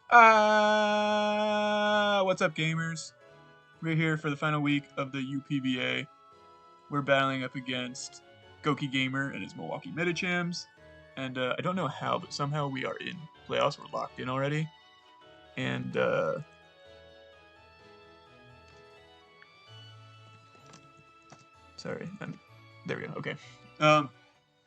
What's up, gamers? We're here for the final week of the UPBA. We're battling up against Goki Gamer and his Milwaukee Medichams. And I don't know how, but somehow we are in playoffs. We're locked in already. And sorry, there we go. Okay.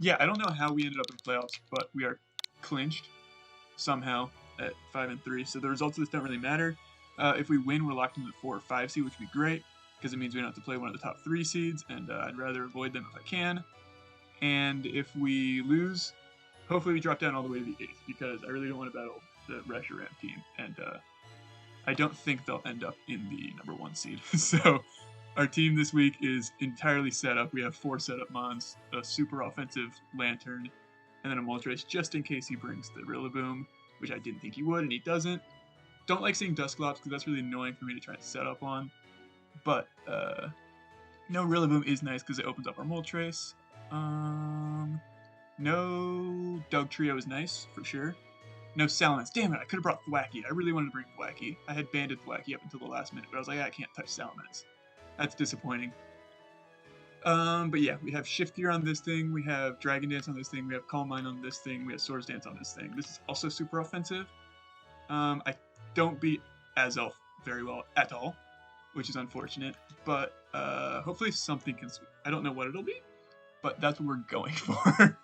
Yeah, I don't know how we ended up in playoffs, but we are clinched somehow at 5-3. So the results of this don't really matter. If we win, we're locked into the 4 or 5 seed, which would be great because it means we don't have to play one of the top 3 seeds, and I'd rather avoid them if I can. And if we lose, hopefully we drop down all the way to the 8th because I really don't want to battle the Rasher Ram team, and I don't think they'll end up in the number 1 seed. So our team this week is entirely set up. We have 4 setup mons, a super offensive Lantern, and then a Moltres just in case he brings the Rillaboom, which I didn't think he would, and he doesn't. Don't like seeing Dusclops because that's really annoying for me to try and set up on. But no Rillaboom is nice because it opens up our Moltres. No Dugtrio is nice for sure. No Salamence. Damn it, I could have brought Thwackey. I really wanted to bring Thwackey. I had banded Thwackey up until the last minute, but I was like, I can't touch Salamence. That's disappointing. But yeah, we have Shift Gear on this thing, we have Dragon Dance on this thing, we have Calm Mind on this thing, we have Swords Dance on this thing. This is also super offensive. I don't beat Azelf very well at all, which is unfortunate, but hopefully something can sweep. I don't know what it'll be, but that's what we're going for.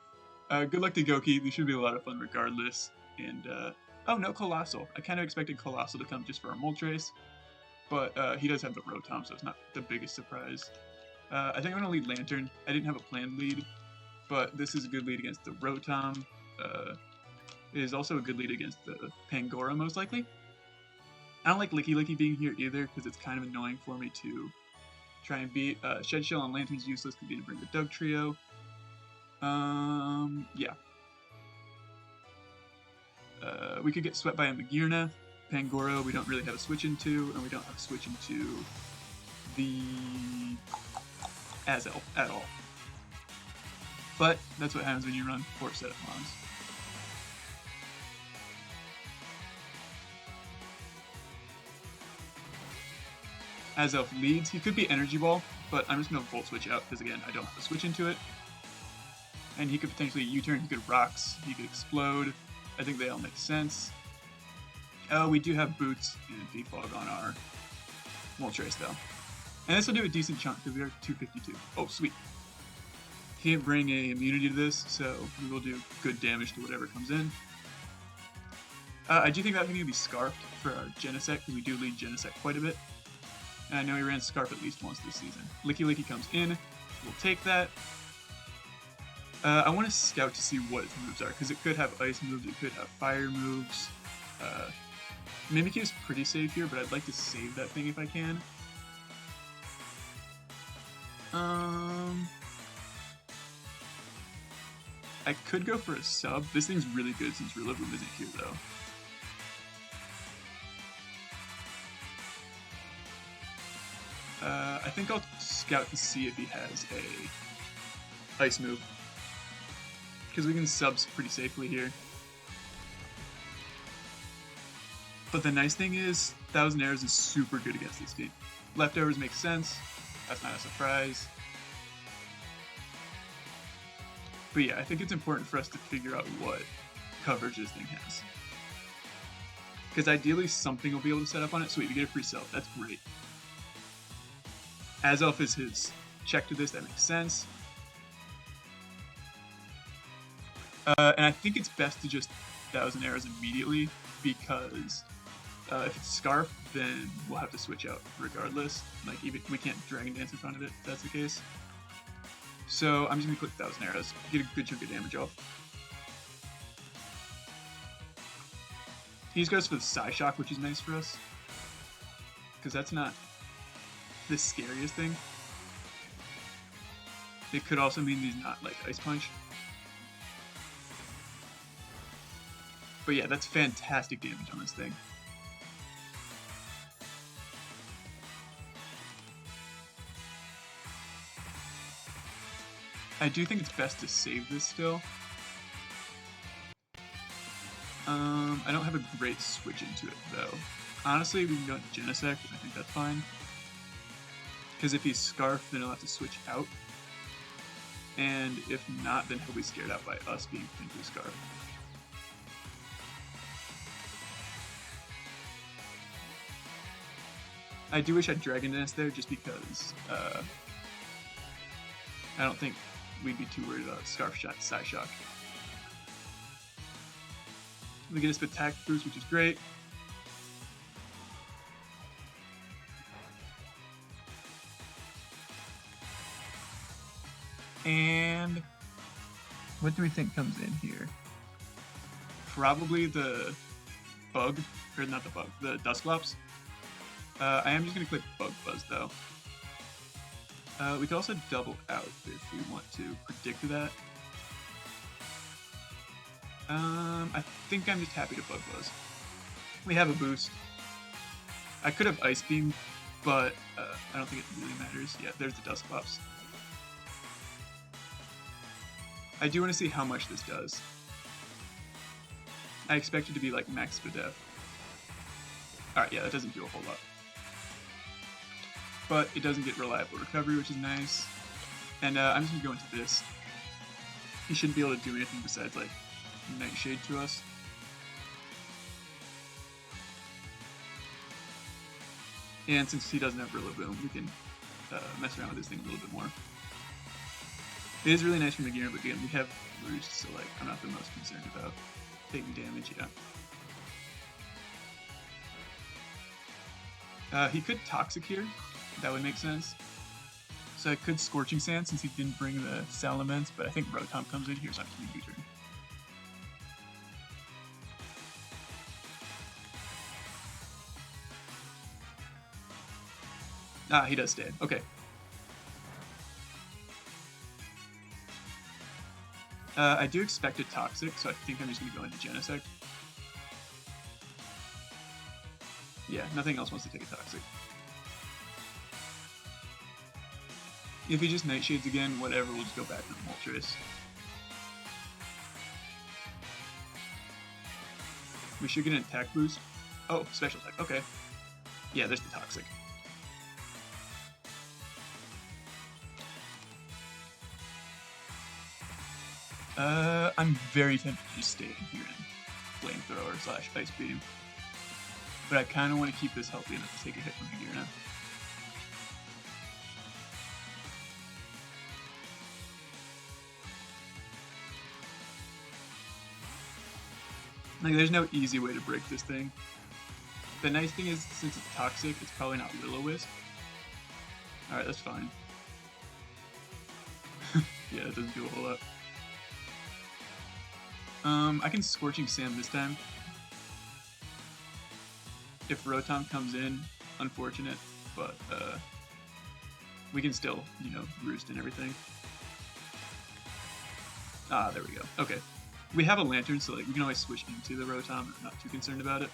Good luck to Goki. This should be a lot of fun regardless. And, oh, no Colossal. I kind of expected Colossal to come just for our Moltres, but he does have the Rotom, so it's not the biggest surprise. I think I'm going to lead Lantern. I didn't have a planned lead, but this is a good lead against the Rotom. It is also a good lead against the Pangoro, most likely. I don't like Licky Licky being here either, because it's kind of annoying for me to try and beat. Shed Shell on Lantern's useless because we need to bring the Dugtrio. Yeah. We could get swept by a Magearna. Pangoro, we don't really have a switch into, and we don't have a switch into the Azelf at all. But that's what happens when you run 4 setup mons. Azelf leads. He could be Energy Ball, but I'm just going to Volt Switch out because, again, I don't have a switch into it. And he could potentially U-turn, he could Rocks, he could Explode. I think they all make sense. Oh, we do have Boots and Defog on our Moltres, though. And this will do a decent chunk because we are 252. Oh, sweet. Can't bring a immunity to this, so we will do good damage to whatever comes in. I do think that thing will be Scarfed for our Genesect because we do lead Genesect quite a bit. And I know he ran Scarf at least once this season. Licky Licky comes in. We'll take that. I want to scout to see what its moves are, because it could have Ice moves, it could have Fire moves. Mimikyu is pretty safe here, but I'd like to save that thing if I can. I could go for a sub. This thing's really good since Rillaboom isn't here, though. I think I'll scout to see if he has a Ice move, because we can subs pretty safely here. But the nice thing is, 1000 Arrows is super good against this team. Leftovers make sense. That's not a surprise. But yeah, I think it's important for us to figure out what coverage this thing has. Because ideally something will be able to set up on it. Sweet, we get a free sell. That's great. Azelf is his check to this. That makes sense. And I think it's best to just 1000 Arrows immediately, because if it's Scarf, then we'll have to switch out regardless. Like, even we can't Dragon Dance in front of it if that's the case. So I'm just gonna click 1000 Arrows, get a good chunk of damage off. He just goes for the Psyshock, which is nice for us, because that's not the scariest thing. It could also mean he's not like Ice Punch. But yeah, that's fantastic damage on this thing. I do think it's best to save this still. I don't have a great switch into it, though. Honestly, we can go into Genesect, I think that's fine. Because if he's Scarf, then he'll have to switch out. And if not, then he'll be scared out by us being potentially Scarf. I do wish I'd Dragon Dance there, just because I don't think we'd be too worried about Scarf Shot, Psyshock. We get a attack boost, which is great. And what do we think comes in here? Probably the bug, or not the bug, the Dusclops. I am just going to click Bug Buzz though. We can also double out if we want to predict that. I think I'm just happy to Bug Buzz. We have a boost. I could have Ice Beam, but I don't think it really matters. Yeah, there's the Dusclops. I do want to see how much this does. I expect it to be like max Spadef. Alright, yeah, that doesn't do a whole lot. But it doesn't get reliable recovery, which is nice. And I'm just going to go into this. He shouldn't be able to do anything besides like Nightshade to us. And since he doesn't have Rillaboom, we can mess around with this thing a little bit more. It is really nice from Magearna, but again, we have Roost, so like I'm not the most concerned about taking damage, yeah. He could Toxic here, that would make sense. So I could Scorching Sand since he didn't bring the Salamence, but I think Rotom comes in here, so I'm just going to U-turn. Ah, he does stay. Okay. I do expect a Toxic, so I think I'm just going to go into Genesect. Yeah, nothing else wants to take a Toxic. If he just Nightshades again, whatever, we'll just go back to the Moltres. We should get an attack boost. Oh, special attack, okay. Yeah, there's the Toxic. I'm very tempted to just stay in here and Flamethrower / Ice Beam. But I kind of want to keep this healthy enough to take a hit from Magearna. Like, there's no easy way to break this thing. The nice thing is, since it's Toxic, it's probably not Will-O-Wisp. Alright, that's fine. Yeah, it doesn't do a whole lot. I can Scorching Sand this time. If Rotom comes in, unfortunate, but we can still, you know, Roost and everything. Ah, there we go. Okay. We have a Lantern, so like we can always switch into the Rotom. I'm not too concerned about it.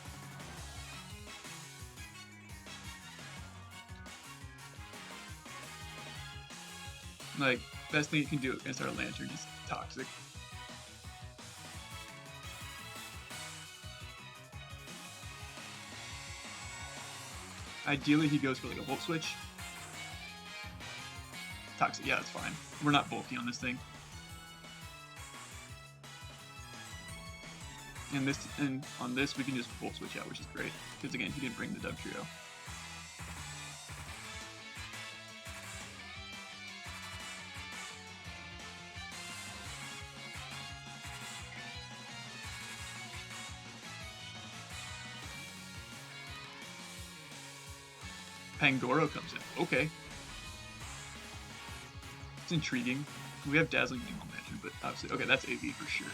Like, best thing you can do against our Lantern is Toxic. Ideally, he goes for like a Volt Switch. Toxic, yeah, that's fine. We're not bulky on this thing. And on this, we can just Volt Switch out, which is great. Because again, he didn't bring the Dugtrio. Pangoro comes in. Okay. It's intriguing. We have Dazzling Beam on Lantern, but obviously... Okay, that's AV for sure.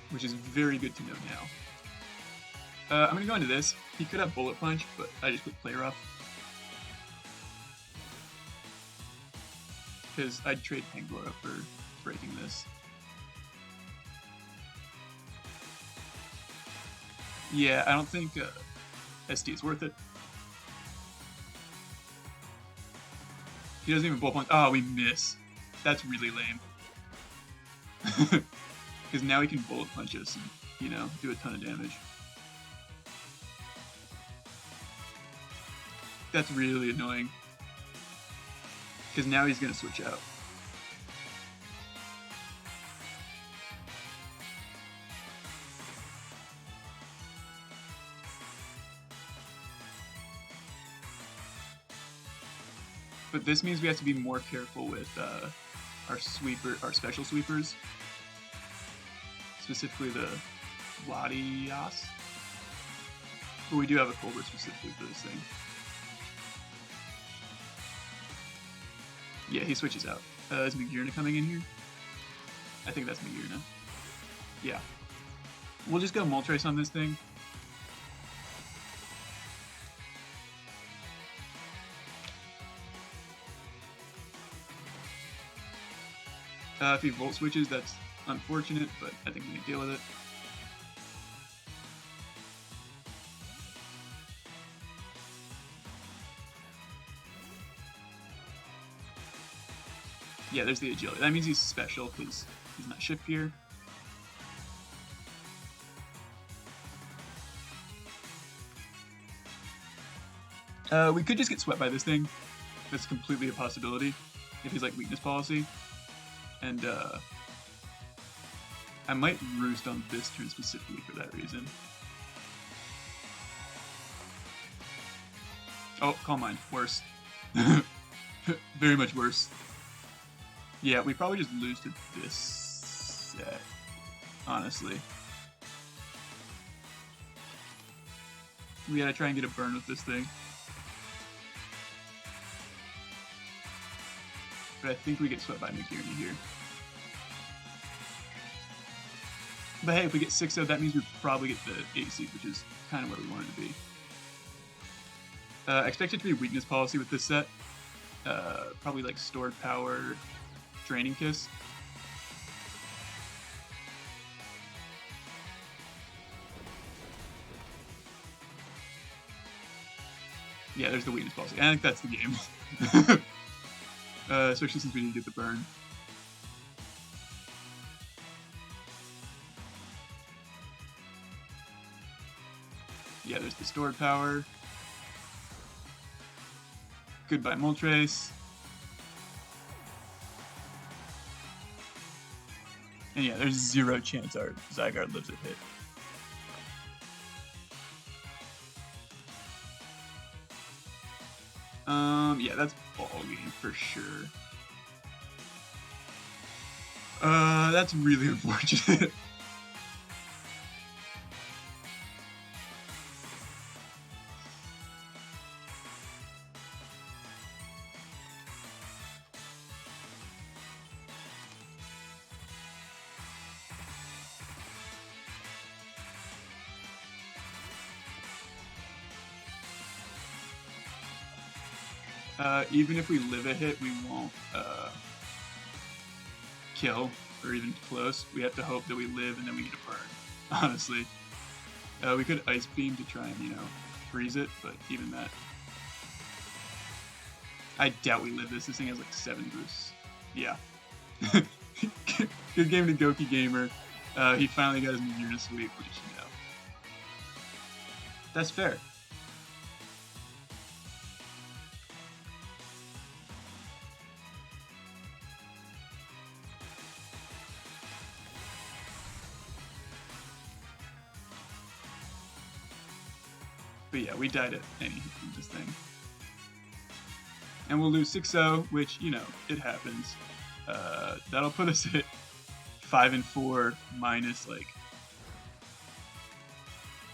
Which is very good to know now. I'm gonna go into this. He could have Bullet Punch, but I just put Play Rough. Because I'd trade Pangoro for breaking this. Yeah, I don't think SD is worth it. He doesn't even Bullet Punch. Oh, we miss. That's really lame. Because now he can bullet punch us and, you know, do a ton of damage. That's really annoying. Because now he's going to switch out. But this means we have to be more careful with our special sweepers. Specifically the Latias. But we do have a Colbert specifically for this thing. Yeah, he switches out. Is Magearna coming in here? I think that's Magearna. Yeah. We'll just go Moltres on this thing. If he Volt switches, that's unfortunate, but I think we can deal with it. Yeah, there's the agility. That means he's special because he's not shift gear. We could just get swept by this thing. That's completely a possibility if he's like weakness policy. And I might roost on this turn specifically for that reason. Oh, Calm Mind. Worse. Very much worse. Yeah, we probably just lose to this set, honestly. We gotta try and get a burn with this thing. But I think we get swept by Magearna here. But hey, if we get 6-0, that means we probably get the 8 seed, which is kind of where we wanted to be. Expect it to be weakness policy with this set. Probably like Stored Power, Draining Kiss. Yeah, there's the weakness policy. I think that's the game. Especially since we didn't get the burn. Yeah, there's the Stored Power. Goodbye Moltres. And yeah, there's 0 chance our Zygarde lives a hit. Yeah, that's ball game for sure. That's really unfortunate. Even if we live a hit, we won't kill, or even close. We have to hope that we live and then we get a burn, honestly. We could Ice Beam to try and, you know, freeze it, but even that. I doubt we live this. This thing has like 7 boosts. Yeah. Good game to Goki Gamer. He finally got his Magearna sweep, which, you know. That's fair. But yeah, we died at any hit from this thing. And we'll lose 6-0, which, you know, it happens. That'll put us at 5-4 minus, like...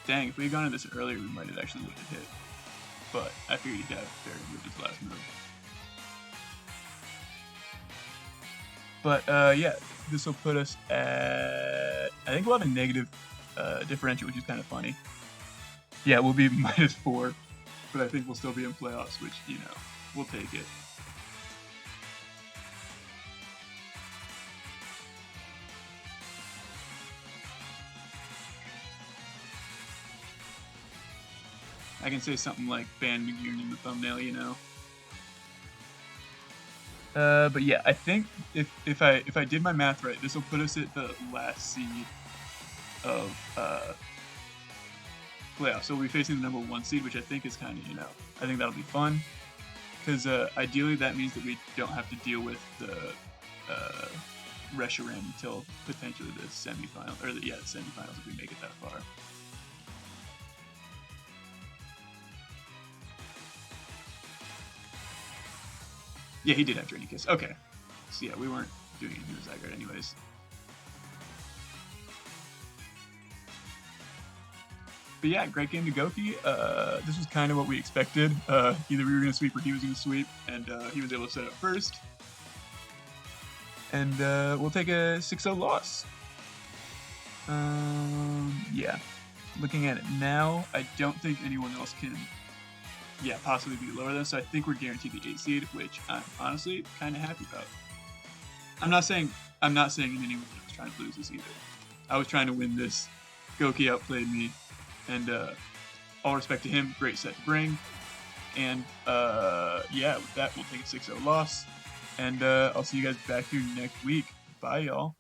Dang, if we had gone in this earlier, we might have actually lived a hit. But I figured he'd have fair with his last move. But, yeah, this will put us at... I think we'll have a negative differential, which is kind of funny. Yeah, we'll be -4, but I think we'll still be in playoffs, which, you know, we'll take it. I can say something like ban Magearna in the thumbnail, you know. But yeah, I think if I did my math right, this will put us at the last seed of playoffs. So we'll be facing the #1 seed, which I think is kind of, I think that'll be fun. Because ideally that means that we don't have to deal with the Reshiram until potentially the semifinal, or the semifinals if we make it that far. Yeah, he did have Drainy Kiss. Okay. So yeah, we weren't doing anything with Zygarde anyways. But yeah, great game to Goki. This was kind of what we expected. Either we were going to sweep or he was going to sweep, and he was able to set up first. And we'll take a 6-0 loss. Yeah. Looking at it now, I don't think anyone else can, possibly be lower than us. So I think we're guaranteed the 8 seed, which I'm honestly kind of happy about. I'm not saying in any way I was trying to lose this either. I was trying to win this. Goki outplayed me, and all respect to him, great set to bring. And with that, we'll take a 6-0 loss. And I'll see you guys back here next week. Bye, y'all.